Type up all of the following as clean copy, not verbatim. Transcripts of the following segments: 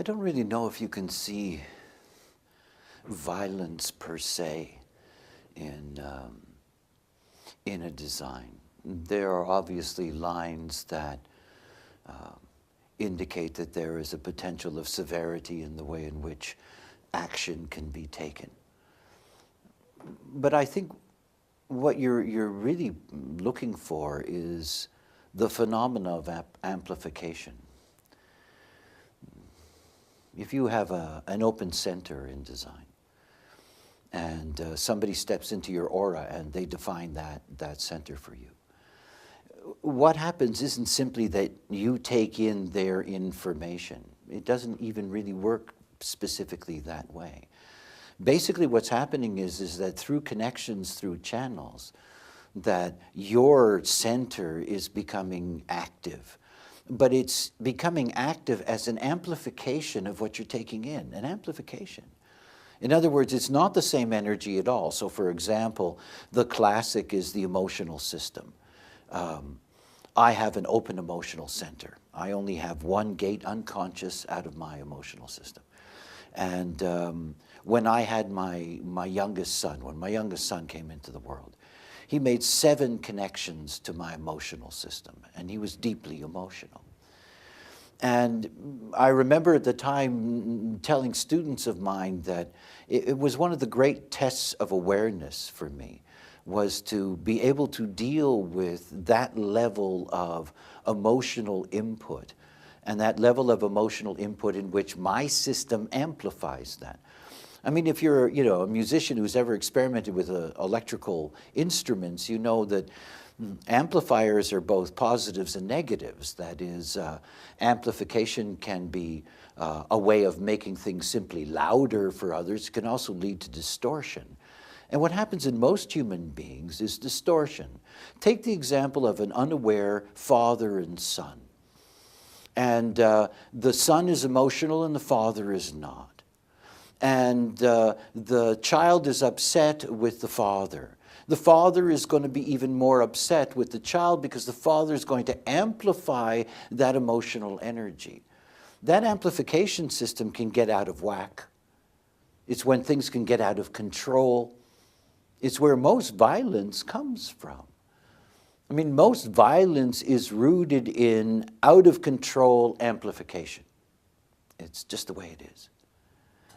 I don't really know if you can see violence per se in a design. There are obviously lines that indicate that there is a potential of severity in the way in which action can be taken. But I think what you're really looking for is the phenomena of amplification. If you have an open center in design, and somebody steps into your aura and they define that center for you, what happens isn't simply that you take in their information. It doesn't even really work specifically that way. Basically what's happening is that through connections, through channels, that your center is becoming active. But it's becoming active as an amplification of what you're taking in, an amplification. In other words, it's not the same energy at all. So for example, the classic is the emotional system. I have an open emotional center. I only have one gate unconscious out of my emotional system. And when I had my youngest son, when my youngest son came into the world, he made 7 connections to my emotional system, and he was deeply emotional. And I remember at the time telling students of mine that it was one of the great tests of awareness for me, was to be able to deal with that level of emotional input, and that level of emotional input in which my system amplifies that. I mean, if you're a musician who's ever experimented with electrical instruments, you know that amplifiers are both positives and negatives. That is, amplification can be a way of making things simply louder for others. It can also lead to distortion. And what happens in most human beings is distortion. Take the example of an unaware father and son. And the son is emotional and the father is not. And the child is upset with the father. The father is going to be even more upset with the child because the father is going to amplify that emotional energy. That amplification system can get out of whack. It's when things can get out of control. It's where most violence comes from. I mean, most violence is rooted in out-of-control amplification. It's just the way it is.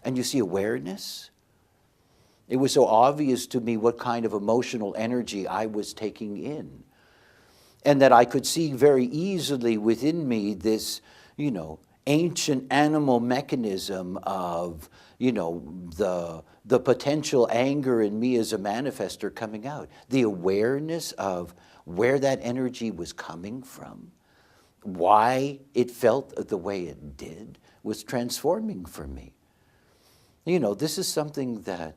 And you see awareness. It was so obvious to me what kind of emotional energy I was taking in. And that I could see very easily within me this, ancient animal mechanism of, the potential anger in me as a manifester coming out. The awareness of where that energy was coming from, why it felt the way it did, was transforming for me. This is something that,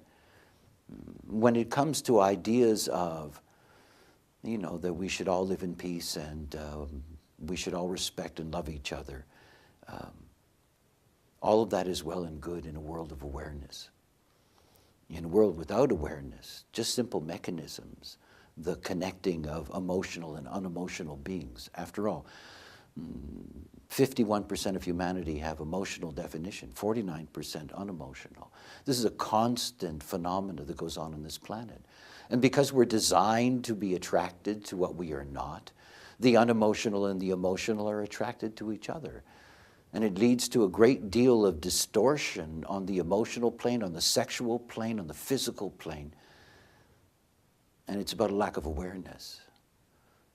when it comes to ideas of, that we should all live in peace and we should all respect and love each other, all of that is well and good in a world of awareness. In a world without awareness, just simple mechanisms, the connecting of emotional and unemotional beings. After all, 51% of humanity have emotional definition, 49% unemotional. This is a constant phenomenon that goes on this planet. And because we're designed to be attracted to what we are not, the unemotional and the emotional are attracted to each other. And it leads to a great deal of distortion on the emotional plane, on the sexual plane, on the physical plane. And it's about a lack of awareness.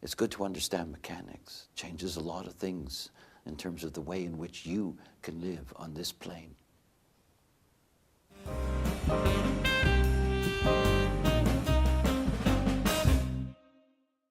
It's good to understand mechanics. It changes a lot of things in terms of the way in which you can live on this plane.